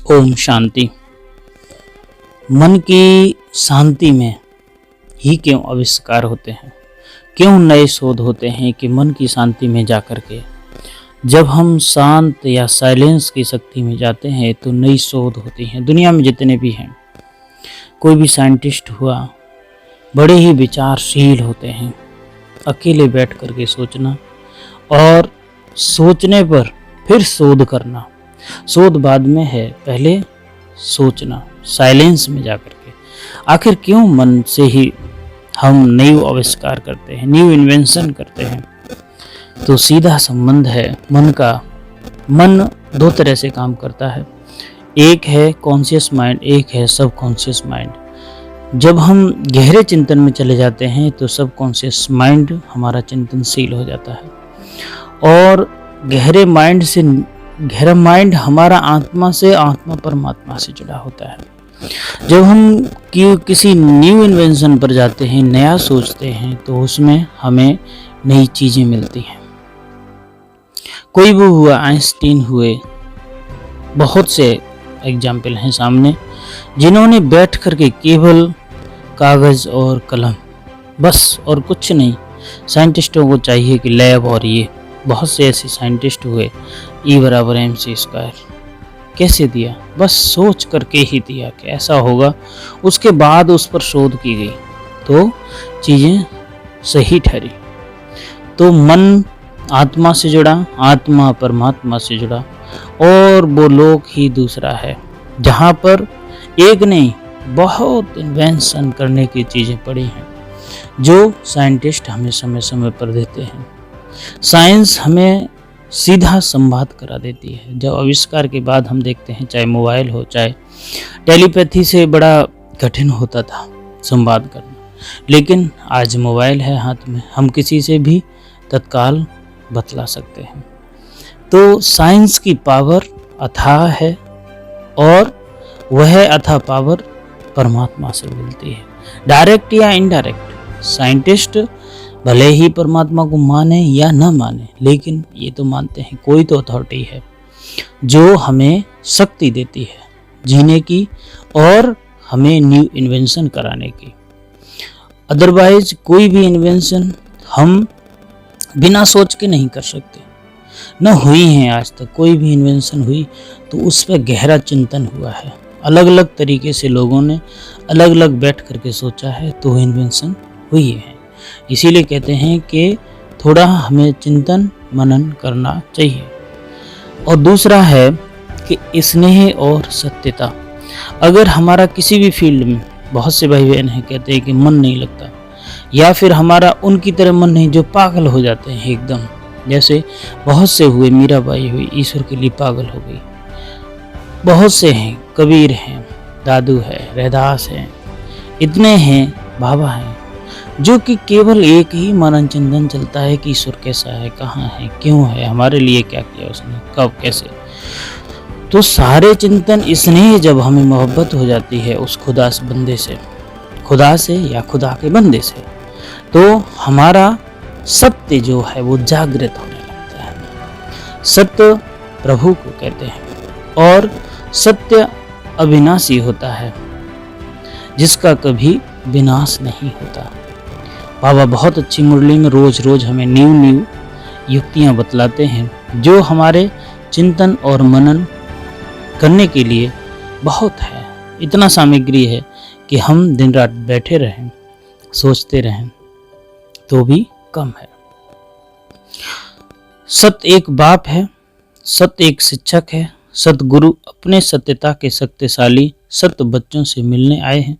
ओम शांति। मन की शांति में ही क्यों आविष्कार होते हैं, क्यों नए शोध होते हैं कि मन की शांति में जाकर के जब हम शांत या साइलेंस की शक्ति में जाते हैं तो नई शोध होती हैं। दुनिया में जितने भी हैं, कोई भी साइंटिस्ट हुआ, बड़े ही विचारशील होते हैं। अकेले बैठ करके सोचना और सोचने पर फिर शोध करना। शोध बाद में है, पहले सोचना साइलेंस में जाकर के। आखिर क्यों मन से ही हम न्यू आविष्कार करते हैं, न्यू इन्वेंशन करते हैं? तो सीधा संबंध है मन का। मन दो तरह से काम करता है, एक है कॉन्शियस माइंड, एक है सब कॉन्शियस माइंड। जब हम गहरे चिंतन में चले जाते हैं तो सब कॉन्शियस माइंड हमारा चिंतनशील हो जाता है और गहरा माइंड हमारा आत्मा से, आत्मा परमात्मा से जुड़ा होता है। जब हम किसी न्यू इन्वेंशन पर जाते हैं, नया सोचते हैं, तो उसमें हमें नई चीज़ें मिलती हैं। कोई भी हुआ, आइंस्टीन हुए, बहुत से एग्जाम्पल हैं सामने, जिन्होंने बैठ करके केवल कागज़ और कलम, बस और कुछ नहीं। साइंटिस्टों को चाहिए कि लैब, और ये बहुत से ऐसे साइंटिस्ट हुए, E=mc²। कैसे दिया? बस सोच करके ही दिया कि ऐसा होगा। उसके बाद उस पर शोध की गई तो चीज़ें सही ठहरी। तो मन आत्मा से जुड़ा, आत्मा परमात्मा से जुड़ा, और वो लोक ही दूसरा है जहाँ पर एक नहीं बहुत इन्वेंशन करने की चीज़ें पड़ी हैं जो साइंटिस्ट हमें समय समय पर देते हैं। साइंस हमें सीधा संवाद करा देती है। जब आविष्कार के बाद हम देखते हैं, चाहे मोबाइल हो, चाहे टेलीपैथी से बड़ा कठिन होता था संवाद करना, लेकिन आज मोबाइल है हाथ में, हम किसी से भी तत्काल बतला सकते हैं। तो साइंस की पावर अथाह है और वह अथाह पावर परमात्मा से मिलती है, डायरेक्ट या इनडायरेक्ट। साइंटिस्ट भले ही परमात्मा को माने या न माने, लेकिन ये तो मानते हैं कोई तो अथॉरिटी है जो हमें शक्ति देती है जीने की और हमें न्यू इन्वेंशन कराने की। अदरवाइज कोई भी इन्वेंशन हम बिना सोच के नहीं कर सकते, न हुई है आज तक। कोई भी इन्वेंशन हुई तो उस पर गहरा चिंतन हुआ है, अलग अलग तरीके से लोगों ने अलग अलग बैठ करके सोचा है, तो इन्वेंशन हुई है। इसीलिए कहते हैं कि थोड़ा हमें चिंतन मनन करना चाहिए। और दूसरा है कि स्नेह और सत्यता। अगर हमारा किसी भी फील्ड में, बहुत से भाई बहन हैं कहते हैं कि मन नहीं लगता, या फिर हमारा उनकी तरह मन नहीं जो पागल हो जाते हैं एकदम, जैसे बहुत से हुए, मीराबाई हुई, ईश्वर के लिए पागल हो गई। बहुत से हैं, कबीर हैं, दादू है, रैदास हैं, इतने हैं, बाबा हैं, जो कि केवल एक ही मनन चिंतन चलता है कि ईश्वर कैसा है, कहाँ है, क्यों है, हमारे लिए क्या किया उसने, कब, कैसे। तो सारे चिंतन स्नेह जब हमें मोहब्बत हो जाती है उस खुदा से, बंदे से, खुदा से या खुदा के बंदे से, तो हमारा सत्य जो है वो जागृत होने लगता है। सत्य प्रभु को कहते हैं और सत्य अविनाशी होता है जिसका कभी विनाश नहीं होता। बाबा बहुत अच्छी मुरली में रोज रोज हमें न्यू युक्तियाँ बतलाते हैं जो हमारे चिंतन और मनन करने के लिए बहुत है। इतना सामग्री है कि हम दिन रात बैठे रहें, सोचते रहें तो भी कम है। सत्य एक बाप है, सत्य एक शिक्षक है, सतगुरु अपने सत्यता के शक्तिशाली सत्य बच्चों से मिलने आए हैं।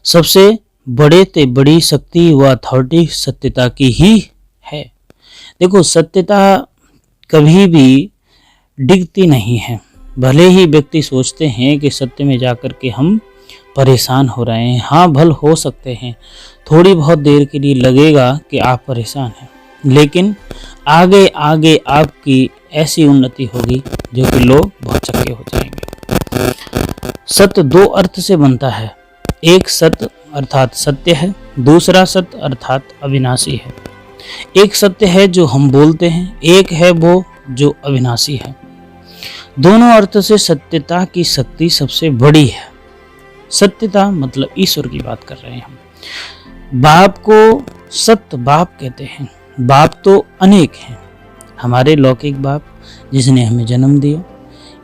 सबसे बड़े ते बड़ी शक्ति व अथॉरिटी सत्यता की ही है। देखो, सत्यता कभी भी डिगती नहीं है। भले ही व्यक्ति सोचते हैं कि सत्य में जाकर के हम परेशान हो रहे हैं, हाँ भल हो सकते हैं, थोड़ी बहुत देर के लिए लगेगा कि आप परेशान हैं, लेकिन आगे आगे आपकी ऐसी उन्नति होगी जो कि लोग बहुत चक्के हो जाएंगे। सत्य दो अर्थ से बनता है, एक सत्य अर्थात सत्य है, दूसरा सत्य अर्थात अविनाशी है। एक सत्य है जो हम बोलते हैं, एक है वो जो अविनाशी है। दोनों अर्थ से सत्यता की शक्ति सबसे बड़ी है। सत्यता मतलब ईश्वर की बात कर रहे हैं हम। बाप को सत्य बाप कहते हैं। बाप तो अनेक हैं, हमारे लौकिक बाप जिसने हमें जन्म दिया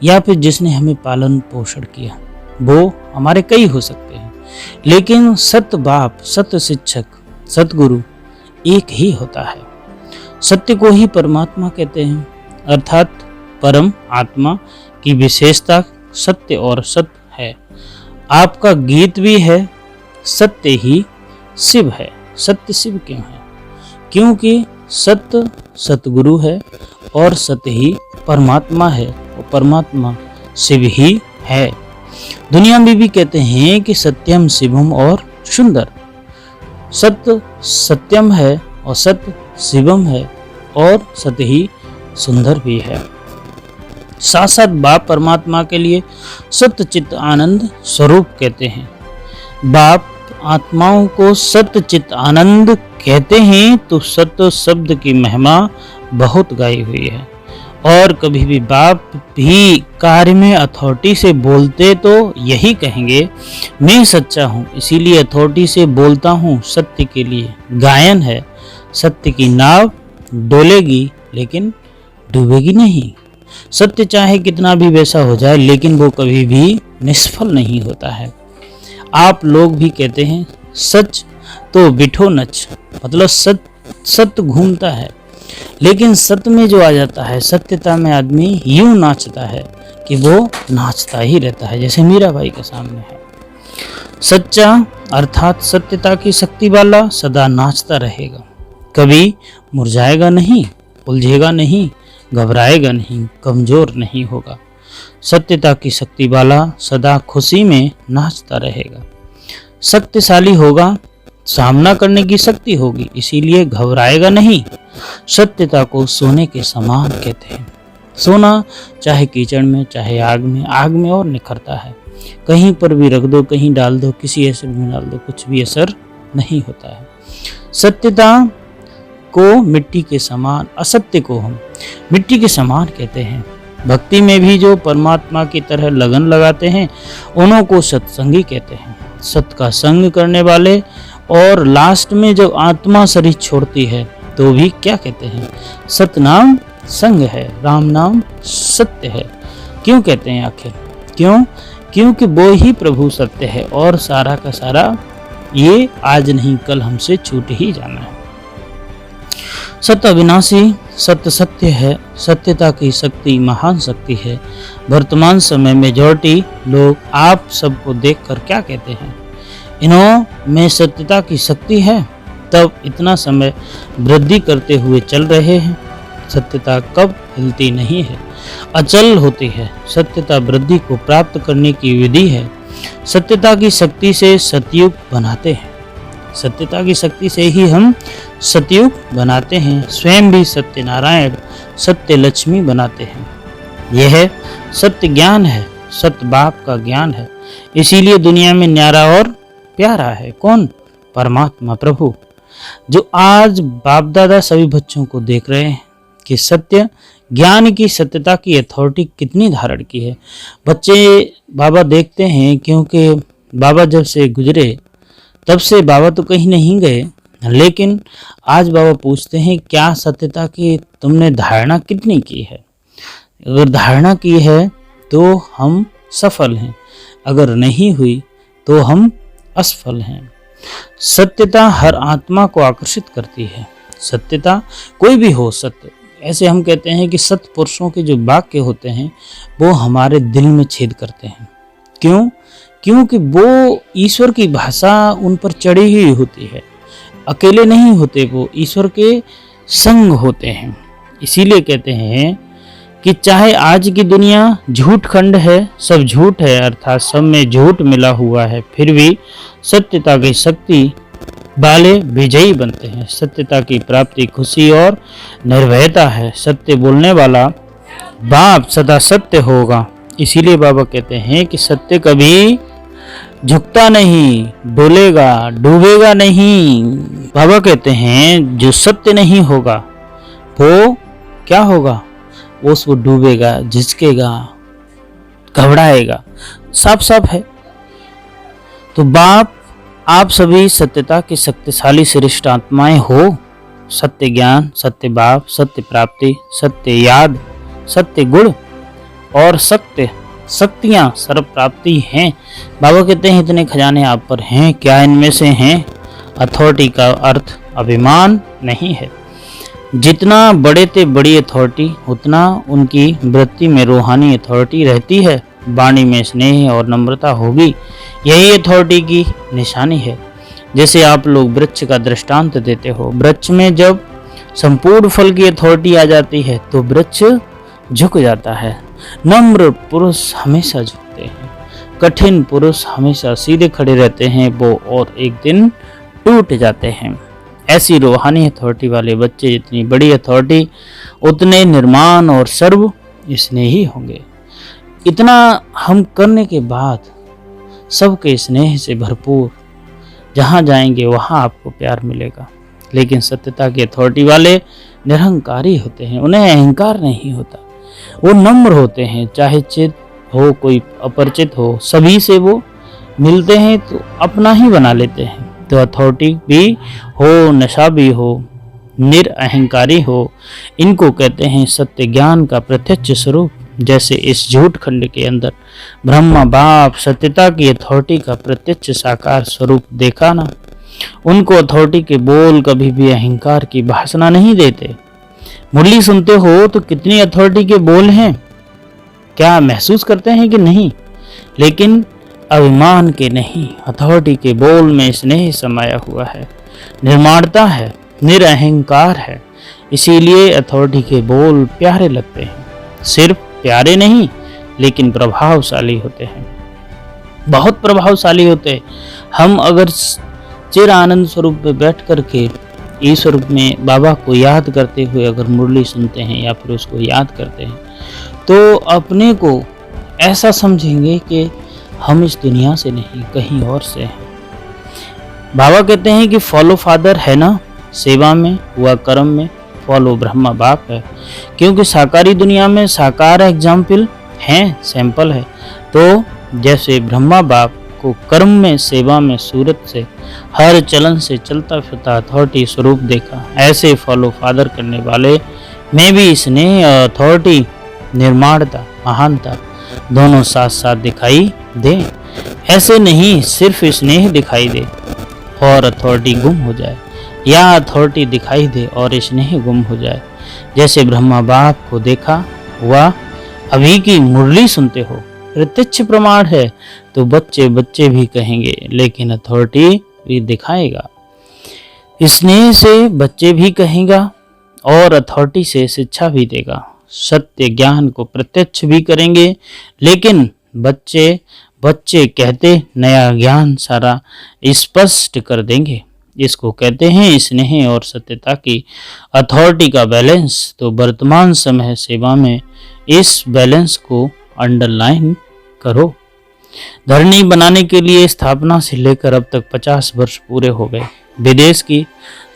या फिर जिसने हमें पालन पोषण किया, वो हमारे कई हो सकते हैं, लेकिन सत्य बाप, सत्य शिक्षक, सतगुरु एक ही होता है। सत्य को ही परमात्मा कहते हैं, अर्थात परम आत्मा की विशेषता सत्य और सत्य है। आपका गीत भी है, सत्य ही शिव है। सत्य शिव क्यों है? क्योंकि सत्य सतगुरु है और सत्य ही परमात्मा है और परमात्मा शिव ही है। दुनिया में भी कहते हैं कि सत्यम शिवम और सुंदर। सत्य सत्यम है और सत्य शिवम है और सत्य ही सुंदर भी है। साथ साथ बाप परमात्मा के लिए सत्य चित्त आनंद स्वरूप कहते हैं। बाप आत्माओं को सत्य चित्त आनंद कहते हैं तो सत्य शब्द की महिमा बहुत गाई हुई है। और कभी भी बाप भी कार्य में अथॉरिटी से बोलते तो यही कहेंगे, मैं सच्चा हूँ इसीलिए अथॉरिटी से बोलता हूँ। सत्य के लिए गायन है, सत्य की नाव डोलेगी लेकिन डूबेगी नहीं। सत्य चाहे कितना भी वैसा हो जाए लेकिन वो कभी भी निष्फल नहीं होता है। आप लोग भी कहते हैं सच तो बिठो नच, मतलब सत्य घूमता है, लेकिन सत्य में जो आ जाता है, सत्यता में आदमी यूं नाचता है कि वो नाचता ही रहता है, जैसे मीराबाई के सामने है। सच्चा अर्थात सत्यता की शक्ति वाला सदा नाचता रहेगा, कभी मुरझाएगा नहीं, उलझेगा नहीं, घबराएगा नहीं, कमजोर नहीं होगा। सत्यता की शक्ति वाला सदा खुशी में नाचता रहेगा। शक्तिशाली होगा, सामना करने की शक्ति होगी, इसीलिए घबराएगा नहीं। सत्यता को सोने के समान कहते हैं। सोना चाहे कीचड़ में चाहे आग में और निखरता है। कहीं पर भी रख दो, कहीं डाल दो, किसी एसिड में डाल दो, कुछ भी असर नहीं होता है। सत्यता को मिट्टी के समान, असत्य को हम मिट्टी के समान कहते हैं। भक्ति में भी जो परमात्मा की तरह लगन लगाते हैं उन्हों को सत्संगी कहते हैं। सत्य का संग करने वाले। और लास्ट में जब आत्मा शरीर छोड़ती है तो भी क्या कहते हैं? सत्य नाम संग है, राम नाम सत्य है। क्यों कहते हैं आखिर? क्योंकि वो ही प्रभु सत्य है और सारा का सारा ये आज नहीं कल हमसे छूट ही जाना है। सत्य अविनाशी, सत्य सत्य है, सत्यता की शक्ति महान शक्ति है। वर्तमान समय मेजॉरिटी लोग आप सबको देखकर क्या कहते हैं? इन्हों में सत्यता की शक्ति है, तब इतना समय वृद्धि करते हुए चल रहे हैं। सत्यता कब हिलती नहीं है, अचल होती है। सत्यता वृद्धि को प्राप्त करने की विधि है। सत्यता की शक्ति से सतयुग बनाते हैं। सत्यता की शक्ति से ही हम सतयुग बनाते हैं। स्वयं भी सत्यनारायण सत्य लक्ष्मी बनाते हैं। यह सत्य ज्ञान है, सत्य बाप का ज्ञान है, इसीलिए दुनिया में न्यारा और प्यारा है। कौन? परमात्मा प्रभु, जो आज बाप दादा सभी बच्चों को देख रहे हैं कि सत्य ज्ञान की, सत्यता की अथॉरिटी कितनी धारण की है। बच्चे बाबा देखते हैं, क्योंकि बाबा जब से गुजरे तब से बाबा तो कहीं नहीं गए, लेकिन आज बाबा पूछते हैं क्या सत्यता की तुमने धारणा कितनी की है। अगर धारणा की है तो हम सफल हैं, अगर नहीं हुई तो हम असफल हैं। सत्यता हर आत्मा को आकर्षित करती है। सत्यता कोई भी हो, सत्य ऐसे हम कहते हैं कि सत्य पुरुषों के जो वाक्य होते हैं वो हमारे दिल में छेद करते हैं। क्यों? क्योंकि वो ईश्वर की भाषा उन पर चढ़ी हुई होती है। अकेले नहीं होते, वो ईश्वर के संग होते हैं। इसीलिए कहते हैं कि चाहे आज की दुनिया झूठ खंड है, सब झूठ है, अर्थात सब में झूठ मिला हुआ है, फिर भी सत्यता की शक्ति वाले विजयी बनते हैं। सत्यता की प्राप्ति खुशी और निर्भयता है। सत्य बोलने वाला बाप सदा सत्य होगा। इसीलिए बाबा कहते हैं कि सत्य कभी झुकता नहीं, डोलेगा, डूबेगा नहीं। बाबा कहते हैं जो सत्य नहीं होगा वो क्या होगा? वो डूबेगा, झिझकेगा, घबराएगा, साफ साफ है। तो बाप, आप सभी सत्यता की शक्तिशाली श्रेष्ठ आत्माएं हो। सत्य ज्ञान, सत्य भाव, सत्य प्राप्ति, सत्य याद, सत्य गुण और सत्य शक्तियां सर्व प्राप्ति हैं। बाबा कहते हैं इतने खजाने आप पर हैं, क्या इनमें से हैं? अथॉरिटी का अर्थ अभिमान नहीं है। जितना बड़े ते बड़ी अथॉरिटी, उतना उनकी वृत्ति में रूहानी अथॉरिटी रहती है। वाणी में स्नेह और नम्रता होगी, यही अथॉरिटी की निशानी है। जैसे आप लोग वृक्ष का दृष्टांत देते हो, वृक्ष में जब संपूर्ण फल की अथॉरिटी आ जाती है तो वृक्ष झुक जाता है। नम्र पुरुष हमेशा झुकते हैं, कठिन पुरुष हमेशा सीधे खड़े रहते हैं, वो और एक दिन टूट जाते हैं। ऐसी रूहानी अथॉरिटी वाले बच्चे जितनी बड़ी अथॉरिटी उतने निर्माण और सर्व स्नेही होंगे। इतना हम करने के बाद सबके स्नेह से भरपूर, जहाँ जाएंगे वहाँ आपको प्यार मिलेगा। लेकिन सत्यता के अथॉरिटी वाले निरहंकारी होते हैं, उन्हें अहंकार नहीं होता। वो नम्र होते हैं, चाहे चित हो कोई अपरिचित हो, सभी से वो मिलते हैं तो अपना ही बना लेते हैं। तो अथॉरिटी भी हो, नशा भी हो, निरअहंकारी हो, इनको कहते हैं सत्य ज्ञान का प्रत्यक्ष स्वरूप। जैसे इस झूठ खंड के अंदर ब्रह्मा बाप सत्यता की अथॉरिटी का प्रत्यक्ष साकार स्वरूप देखा ना। उनको अथॉरिटी के बोल कभी भी अहंकार की भाषणा नहीं देते। मुरली सुनते हो तो कितनी अथॉरिटी के बोल हैं, क्या महसूस करते हैं कि नहीं? लेकिन अभिमान के नहीं, अथॉरिटी के बोल में स्नेह समाया हुआ है, निर्माणता है, निरअहंकार है। इसीलिए अथॉरिटी के बोल प्यारे लगते हैं। सिर्फ प्यारे नहीं लेकिन प्रभावशाली होते हैं, बहुत प्रभावशाली होते हैं। हम अगर चिर आनंद स्वरूप में बैठ करके इस स्वरूप में बाबा को याद करते हुए अगर मुरली सुनते हैं या फिर उसको याद करते हैं तो अपने को ऐसा समझेंगे कि हम इस दुनिया से नहीं कहीं और से हैं। बाबा कहते हैं कि फॉलो फादर है ना, सेवा में हुआ कर्म में फॉलो ब्रह्मा बाप है। क्योंकि साकारी दुनिया में साकार एग्जाम्पल हैं, सैंपल है। तो जैसे ब्रह्मा बाप को कर्म में सेवा में सूरत से हर चलन से चलता फिरता अथॉरिटी स्वरूप देखा, ऐसे फॉलो फादर करने वाले में भी स्नेह अथॉरिटी निर्माणता महानता दोनों साथ साथ दिखाई दे। ऐसे नहीं सिर्फ स्नेह दिखाई दे और अथॉरिटी गुम हो जाए, या अथॉरिटी दिखाई दे और स्नेह गुम हो जाए। जैसे ब्रह्मा बाप को देखा हुआ अभी की मुरली सुनते हो, प्रत्यक्ष प्रमाण है, तो बच्चे बच्चे भी कहेंगे, लेकिन अथॉरिटी भी दिखाएगा। स्नेह से बच्चे भी कहेगा और अथॉरिटी से शिक्षा भी देगा। सत्य ज्ञान को प्रत्यक्ष भी करेंगे, लेकिन बच्चे बच्चे कहते नया ज्ञान सारा स्पष्ट कर देंगे। इसको कहते हैं स्नेह और सत्यता की अथॉरिटी का बैलेंस। तो वर्तमान समय सेवा में इस बैलेंस को अंडरलाइन करो। धरनी बनाने के लिए स्थापना से लेकर अब तक 50 वर्ष पूरे हो गए। विदेश की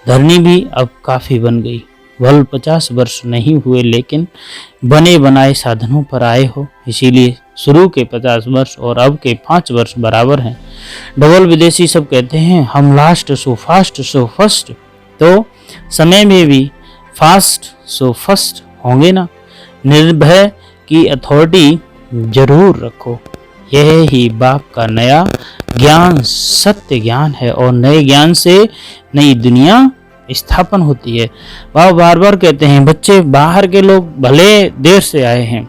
धरनी भी अब काफी बन गई। वल 50 वर्ष नहीं हुए, लेकिन बने बनाए साधनों पर आए हो। इसीलिए शुरू के 50 वर्ष और अब के 5 वर्ष बराबर हैं। डबल विदेशी सब कहते हैं हम last so fast so first, तो समय में भी फास्ट सो फर्स्ट होंगे ना। निर्भय की अथॉरिटी जरूर रखो। यह ही बाप का नया ज्ञान सत्य ज्ञान है, और नए ज्ञान से नई दुनिया स्थापन होती है। वह बार बार कहते हैं बच्चे बाहर के लोग भले देर से आए हैं,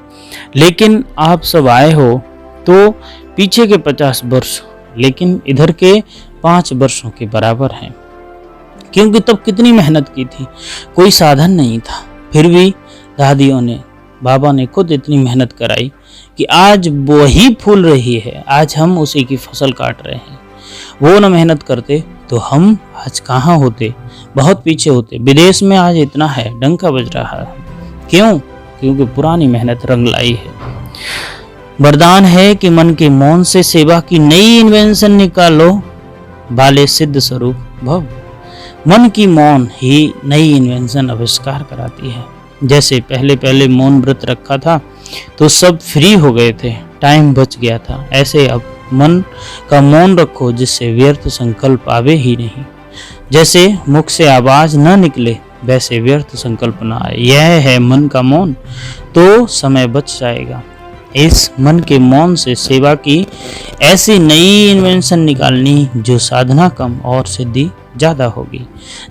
लेकिन आप सब आए हो तो पीछे के 50 वर्ष लेकिन इधर के 5 वर्षों के बराबर हैं। क्योंकि तब कितनी मेहनत की थी, कोई साधन नहीं था, फिर भी दादियों ने बाबा ने खुद इतनी मेहनत कराई कि आज वही फूल रही है, आज हम उसी की फसल काट रहे हैं। वो न मेहनत करते तो हम आज कहाँ होते, बहुत पीछे होते। विदेश में आज इतना है, डंका बज रहा है। क्यों? क्योंकि पुरानी मेहनत रंग लाई है। वरदान है कि मन के मौन से सेवा की नई इन्वेंशन निकालो, बाले सिद्ध स्वरूप भव। मन की मौन ही नई इन्वेंशन आविष्कार कराती है। जैसे पहले मौन व्रत रखा था तो सब फ्री हो गए थे, टाइम बच गया था। ऐसे अब मन का मौन रखो जिससे व्यर्थ संकल्प आवे ही नहीं। जैसे मुख से आवाज न निकले वैसे व्यर्थ संकल्प न आए। यह है मन का मौन, तो समय बच जाएगा। इस मन के मौन से सेवा की ऐसी नई इन्वेंशन निकालनी जो साधना कम और सिद्धि ज़्यादा होगी।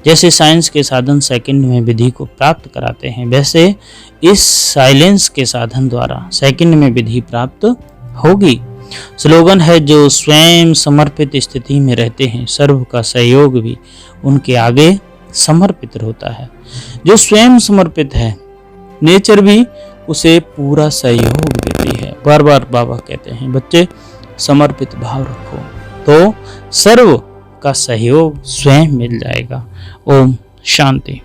जैसे साइंस के साधन सेकंड में विधि को प्राप्त कराते हैं, वैसे इस साइलेंस के साधन द्वारा सेकंड में विधि प्राप्त होगी। स्लोगन है, जो स्वयं समर्पित स्थिति में रहते हैं सर्व का सहयोग भी उनके आगे समर्पित होता है। जो स्वयं समर्पित है नेचर भी उसे पूरा सहयोग देती है। बार बार बाबा कहते हैं, बच्चे समर्पित भाव रखो तो सर्व का सहयोग स्वयं मिल जाएगा। ओम शांति।